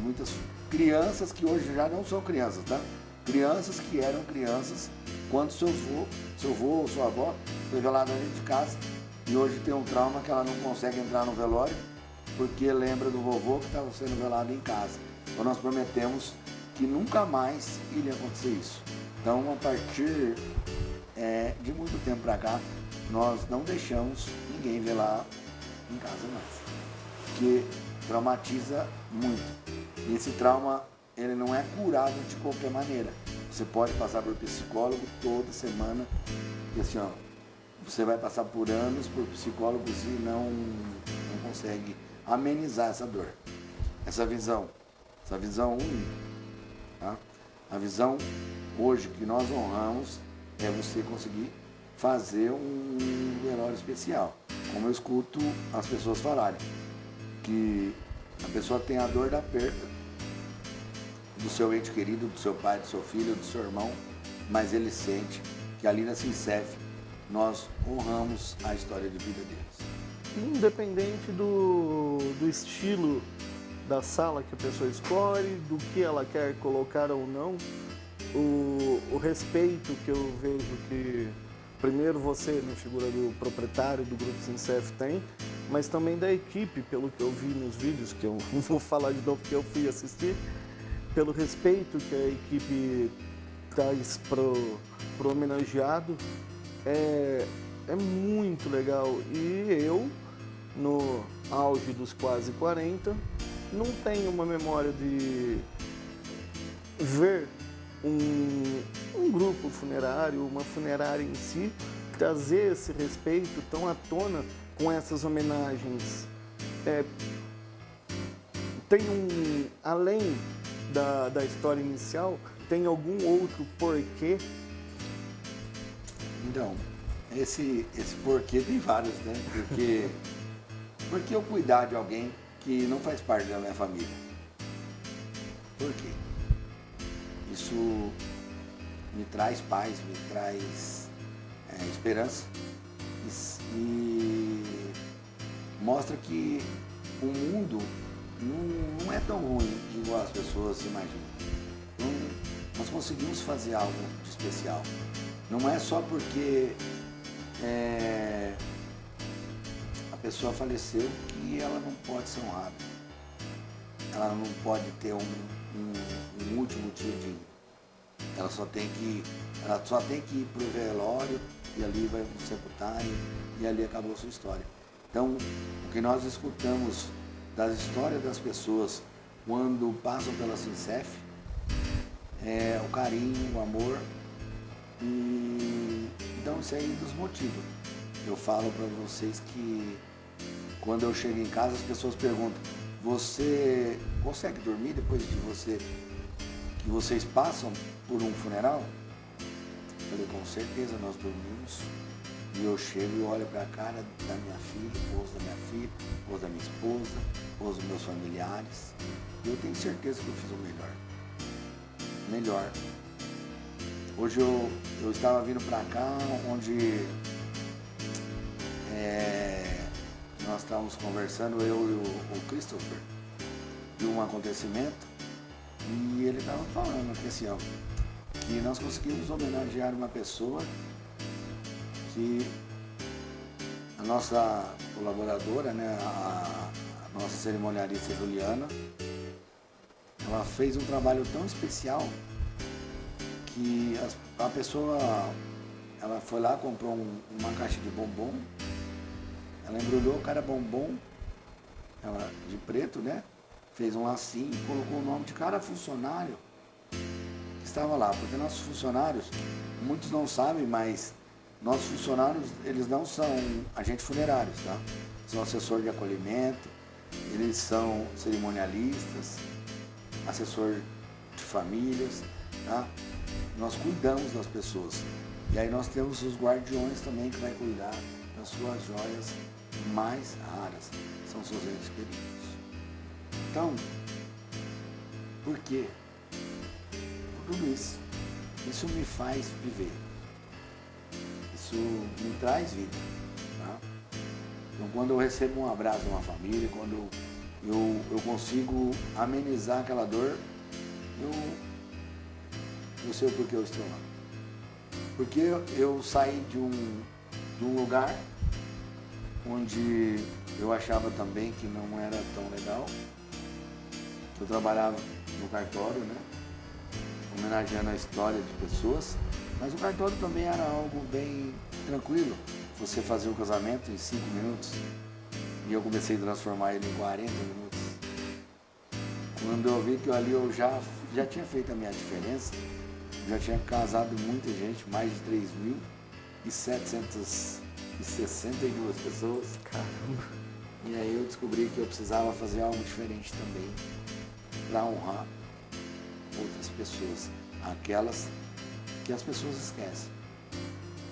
[SPEAKER 4] que hoje já não são crianças, tá? Crianças que eram crianças quando seu avô ou sua avó foi velado dentro de casa e hoje tem um trauma que ela não consegue entrar no velório porque lembra do vovô que estava sendo velado em casa. Então nós prometemos que nunca mais iria acontecer isso. Então, a partir de muito tempo para cá, nós não deixamos ninguém velar em casa mais, porque traumatiza muito. E esse trauma, ele não é curado de qualquer maneira. Você pode passar por psicólogo toda semana, e assim, ó, você vai passar por anos por psicólogos e não consegue amenizar essa dor. Essa visão única, tá? A visão hoje que nós honramos é você conseguir fazer um velório especial. Como eu escuto as pessoas falarem, que a pessoa tem a dor da perda do seu ente querido, do seu pai, do seu filho, do seu irmão, mas ele sente que ali na Sincef nós honramos a história de vida deles.
[SPEAKER 3] Independente do estilo da sala que a pessoa escolhe, do que ela quer colocar ou não, o respeito que eu vejo que primeiro você, na figura do proprietário do Grupo Sincef, tem, mas também da equipe, pelo que eu vi nos vídeos, que eu não vou falar de novo porque eu fui assistir, pelo respeito que a equipe traz pro homenageado, é muito legal. E eu, no auge dos quase 40, não tenho uma memória de ver um grupo funerário, uma funerária em si, trazer esse respeito tão à tona com essas homenagens. Tem além da história inicial, tem algum outro porquê?
[SPEAKER 4] Então, esse porquê tem vários, né? Porque eu cuidar de alguém que não faz parte da minha família. Por quê? Isso me traz paz, me traz esperança e mostra que o mundo não é tão ruim igual as pessoas se imaginam. Então, nós conseguimos fazer algo de especial. Não é só porque a pessoa faleceu que ela não pode ser honrada. Ela não pode ter um último dia de... Ela só tem que ir para o velório e ali vai sepultar e ali acabou a sua história. Então, o que nós escutamos das histórias das pessoas quando passam pela Sincef é o carinho, o amor. E então isso aí nos motiva. Eu falo para vocês que quando eu chego em casa as pessoas perguntam: você consegue dormir depois que vocês passam por um funeral? Eu falei, com certeza nós dormimos. E eu chego e olho para a cara da minha filha, esposa da minha filha, esposa da minha esposa, esposa dos meus familiares. E eu tenho certeza que eu fiz o melhor. Melhor. Hoje eu estava vindo para cá, onde nós estávamos conversando, eu e o Christopher, de um acontecimento, e ele estava falando que assim, ó, que nós conseguimos homenagear uma pessoa que a nossa colaboradora, né, a nossa cerimonialista Juliana, ela fez um trabalho tão especial que a pessoa, ela foi lá, comprou uma caixa de bombom, ela embrulhou cada bombom, ela de preto, né? Fez um lacinho, colocou o nome de cada funcionário que estava lá, porque nossos funcionários, muitos não sabem, mas nossos funcionários, eles não são agentes funerários, tá? São assessor de acolhimento, eles são cerimonialistas, assessor de famílias, tá? Nós cuidamos das pessoas. E aí nós temos os guardiões também que vai cuidar das suas joias mais raras, são seus entes queridos. Então, por quê? Por tudo isso. Isso me faz viver. Isso me traz vida. Tá? Então, quando eu recebo um abraço de uma família, quando eu consigo amenizar aquela dor, eu sei o porquê eu estou lá. Porque eu saí de um lugar onde eu achava também que não era tão legal. Eu trabalhava no cartório, né? Homenageando a história de pessoas, mas o cartório também era algo bem tranquilo. Você fazia o casamento em 5 minutos e eu comecei a transformar ele em 40 minutos. Quando eu vi que ali eu já tinha feito a minha diferença, já tinha casado muita gente, mais de 3.762 pessoas.
[SPEAKER 3] Caramba!
[SPEAKER 4] E aí eu descobri que eu precisava fazer algo diferente também para honrar outras pessoas, aquelas que as pessoas esquecem,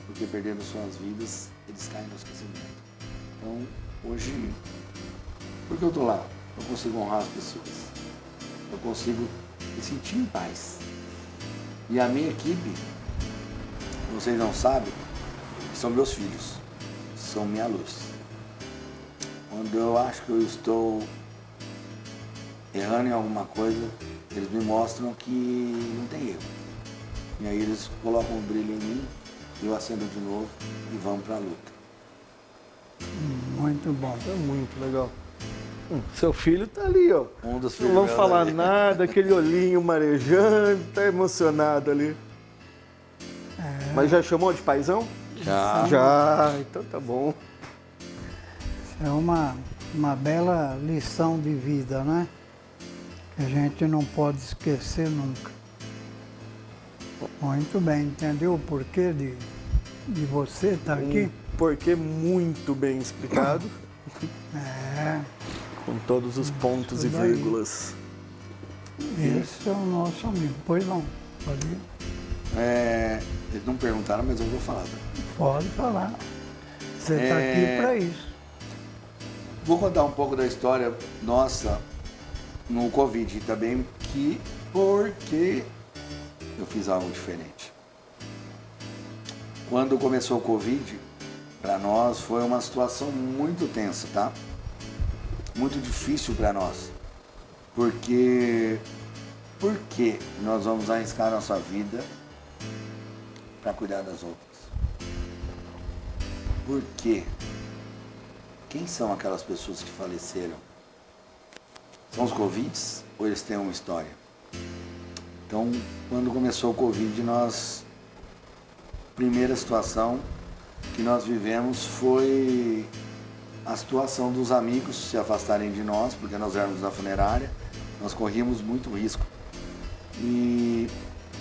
[SPEAKER 4] porque perdendo suas vidas, eles caem no esquecimento. Então, hoje, porque eu estou lá, eu consigo honrar as pessoas, eu consigo me sentir em paz. E a minha equipe, vocês não sabem, são meus filhos, são minha luz. Quando eu acho que eu estou errando em alguma coisa, eles me mostram que não tem erro. E aí eles colocam um brilho em mim, eu acendo de novo e vamos para a luta.
[SPEAKER 2] Muito bom.
[SPEAKER 3] É muito legal. Seu filho tá ali, ó.
[SPEAKER 4] Um dos filhos
[SPEAKER 3] Não vamos
[SPEAKER 4] meus
[SPEAKER 3] falar
[SPEAKER 4] ali.
[SPEAKER 3] nada, aquele olhinho marejando, tá emocionado ali. Mas já chamou de paizão?
[SPEAKER 4] Já.
[SPEAKER 3] Já, então tá bom.
[SPEAKER 2] É uma bela lição de vida, né? Que a gente não pode esquecer nunca. Muito bem, entendeu o porquê de você estar aqui?
[SPEAKER 3] Porquê muito bem explicado,
[SPEAKER 2] É,
[SPEAKER 3] com todos os pontos e
[SPEAKER 2] Isso daí.
[SPEAKER 3] vírgulas.
[SPEAKER 2] esse é o nosso amigo. Pois não, pode ir.
[SPEAKER 4] Eles não perguntaram, mas eu vou falar. Tá?
[SPEAKER 2] Pode falar. Você está aqui para isso.
[SPEAKER 4] Vou contar um pouco da história nossa no Covid e também porque eu fiz algo diferente. Quando começou o Covid, para nós foi uma situação muito tensa, tá? Muito difícil para nós. Porque por que nós vamos arriscar a nossa vida para cuidar das outras? Por quê? Quem são aquelas pessoas que faleceram? São os Covids ou eles têm uma história? Então, quando começou o Covid, primeira situação que nós vivemos foi a situação dos amigos se afastarem de nós, porque nós éramos da funerária, nós corríamos muito risco. E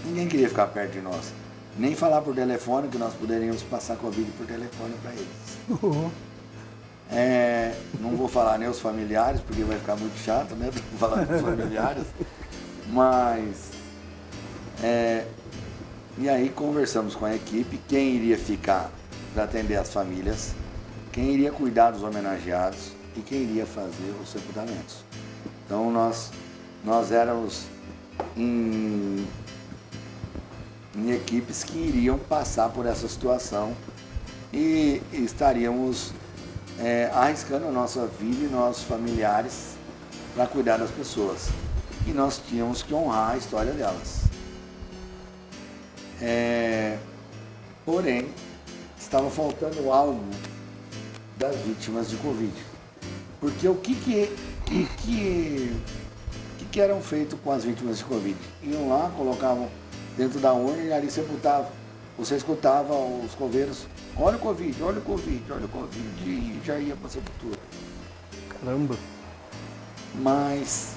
[SPEAKER 4] ninguém queria ficar perto de nós. Nem falar por telefone, que nós poderíamos passar Covid por telefone para eles. Não vou falar nem os familiares, porque vai ficar muito chato, né? Falar com os familiares. Mas, e aí conversamos com a equipe, quem iria ficar para atender as famílias, quem iria cuidar dos homenageados e quem iria fazer os sepultamentos. Então nós éramos em equipes que iriam passar por essa situação e estaríamos arriscando a nossa vida e nossos familiares para cuidar das pessoas. E nós tínhamos que honrar a história delas. Porém, estava faltando algo das vítimas de Covid. Porque o que eram feitos com as vítimas de Covid? Iam lá, colocavam dentro da urna e ali sepultavam. Você escutava os coveiros, olha o Covid, olha o Covid, olha o Covid, e já ia para a sepultura.
[SPEAKER 3] Caramba.
[SPEAKER 4] Mas,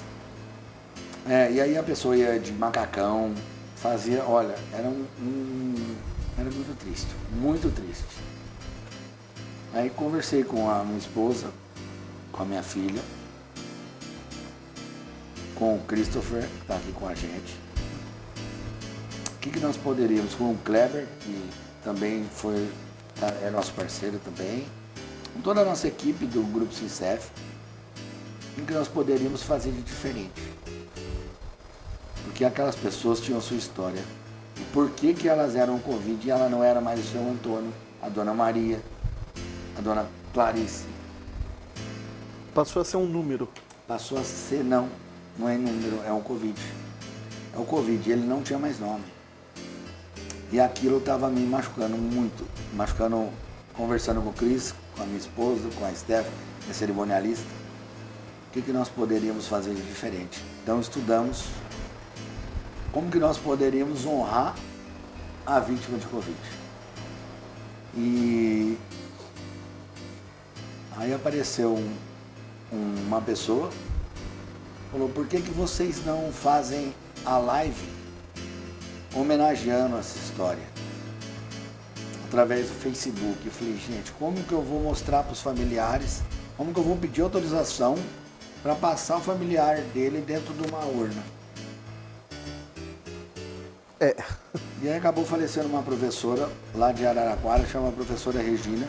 [SPEAKER 4] e aí a pessoa ia de macacão, fazia, olha, era muito triste, muito triste. Aí conversei com a minha esposa, com a minha filha, com o Christopher, que está aqui com a gente. O que nós poderíamos, com o Kleber, que também é nosso parceiro também, com toda a nossa equipe do Grupo Sincef, o que nós poderíamos fazer de diferente? Porque aquelas pessoas tinham a sua história. E por que elas eram Covid e ela não era mais o seu Antônio, a Dona Maria, a Dona Clarice?
[SPEAKER 3] Passou a ser um número.
[SPEAKER 4] Passou a ser, não é número, é um Covid. É o Covid, ele não tinha mais nome. E aquilo estava me machucando muito. Conversando com o Cris, com a minha esposa, com a Steph, a cerimonialista. O que nós poderíamos fazer de diferente? Então estudamos como que nós poderíamos honrar a vítima de Covid. E aí apareceu uma pessoa, falou, por que vocês não fazem a live homenageando essa história através do Facebook? Eu falei, gente, como que eu vou mostrar para os familiares, como que eu vou pedir autorização para passar o familiar dele dentro de uma urna? E aí acabou falecendo uma professora lá de Araraquara, chama a professora Regina,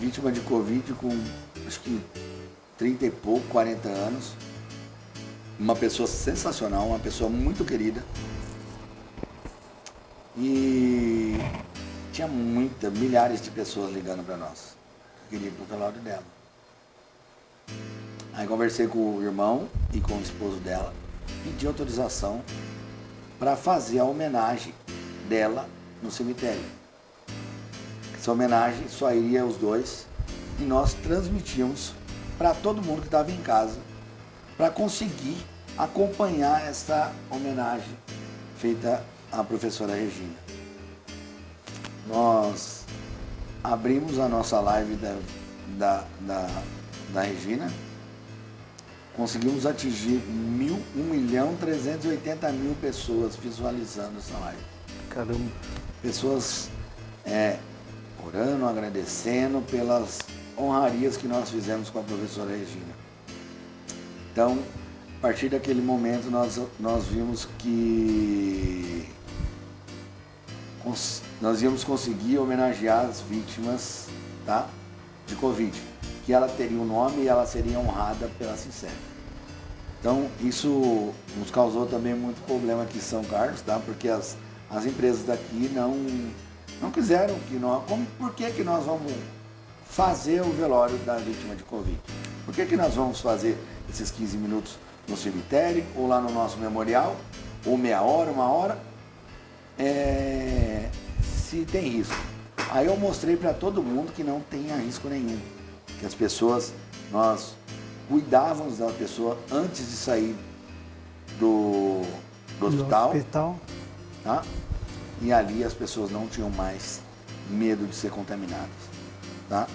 [SPEAKER 4] vítima de Covid com acho que 30 e pouco, 40 anos. Uma pessoa sensacional, uma pessoa muito querida. E tinha milhares de pessoas ligando para nós. Queria ir pro velório dela. Aí conversei com o irmão e com o esposo dela, pedi autorização para fazer a homenagem dela no cemitério. Essa homenagem só iria os dois e nós transmitimos para todo mundo que estava em casa para conseguir acompanhar essa homenagem feita à professora Regina. Nós abrimos a nossa live da Regina, conseguimos atingir 1.380.000 pessoas visualizando essa live.
[SPEAKER 3] Caramba.
[SPEAKER 4] Pessoas orando, agradecendo pelas honrarias que nós fizemos com a professora Regina. Então, a partir daquele momento, nós vimos que nós íamos conseguir homenagear as vítimas, tá, de Covid, que ela teria um nome e ela seria honrada pela Sincef. Então, isso nos causou também muito problema aqui em São Carlos, tá, porque as empresas daqui não quiseram que nós... Por que nós vamos fazer o velório da vítima de Covid? Por que nós vamos fazer esses 15 minutos no cemitério, ou lá no nosso memorial, ou meia hora, uma hora, se tem risco? Aí eu mostrei para todo mundo que não tinha risco nenhum, que as pessoas, nós cuidávamos da pessoa antes de sair do hospital, tá? E ali as pessoas não tinham mais medo de ser contaminadas, tá?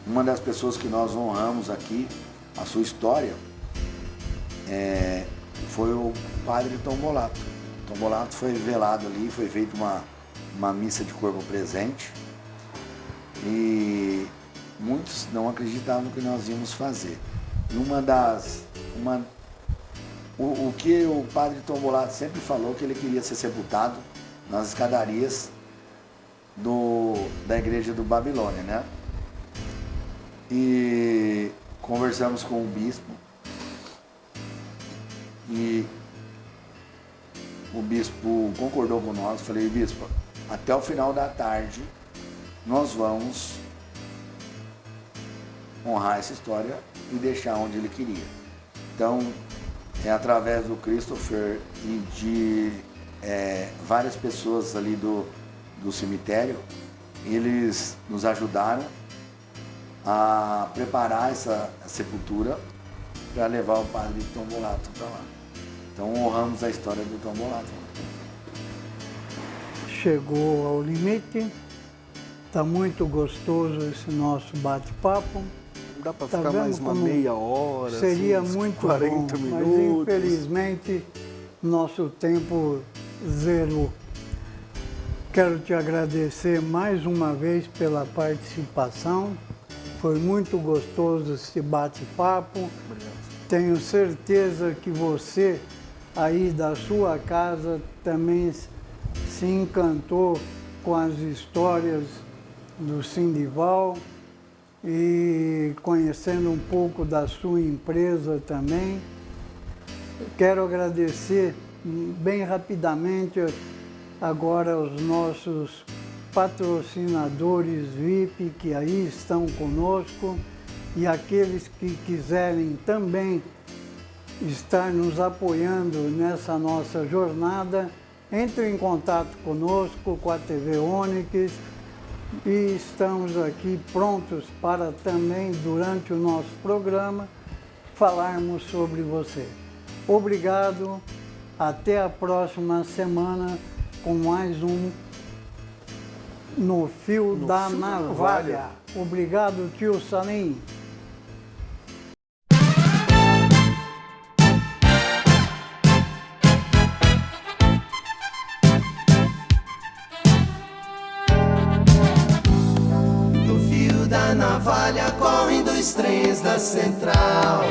[SPEAKER 4] Uma das pessoas que nós honramos aqui, a sua história, foi o padre Tombolato. Tombolato foi velado ali, foi feita uma missa de corpo presente e muitos não acreditavam que nós íamos fazer. E o que o padre Tombolato sempre falou, que ele queria ser sepultado nas escadarias da igreja do Babilônia, né? E conversamos com o bispo e o bispo concordou com nós. Falei, bispo, até o final da tarde nós vamos honrar essa história e deixar onde ele queria. Então, é através do Christopher e de várias pessoas ali do cemitério, eles nos ajudaram a preparar essa sepultura para levar o padre Tom Bolato para lá. Então honramos a história do Tom Bolato.
[SPEAKER 2] Chegou ao limite, está muito gostoso esse nosso bate-papo.
[SPEAKER 3] Dá para
[SPEAKER 2] Tá
[SPEAKER 3] ficar
[SPEAKER 2] vendo
[SPEAKER 3] mais uma
[SPEAKER 2] como
[SPEAKER 3] meia hora,
[SPEAKER 2] seria
[SPEAKER 3] assim, uns
[SPEAKER 2] muito
[SPEAKER 3] 40
[SPEAKER 2] bom,
[SPEAKER 3] minutos.
[SPEAKER 2] mas infelizmente nosso tempo zerou. Quero te agradecer mais uma vez pela participação. Foi muito gostoso esse bate-papo. Tenho certeza que você aí da sua casa também se encantou com as histórias do Sindival e conhecendo um pouco da sua empresa também. Quero agradecer bem rapidamente agora aos nossos patrocinadores VIP que aí estão conosco e aqueles que quiserem também estar nos apoiando nessa nossa jornada, entre em contato conosco, com a TV Onix, e estamos aqui prontos para também, durante o nosso programa, falarmos sobre você. Obrigado, até a próxima semana com mais um No Fio da Navalha. Obrigado, tio Salim.
[SPEAKER 1] No fio da navalha correm dois trens da central.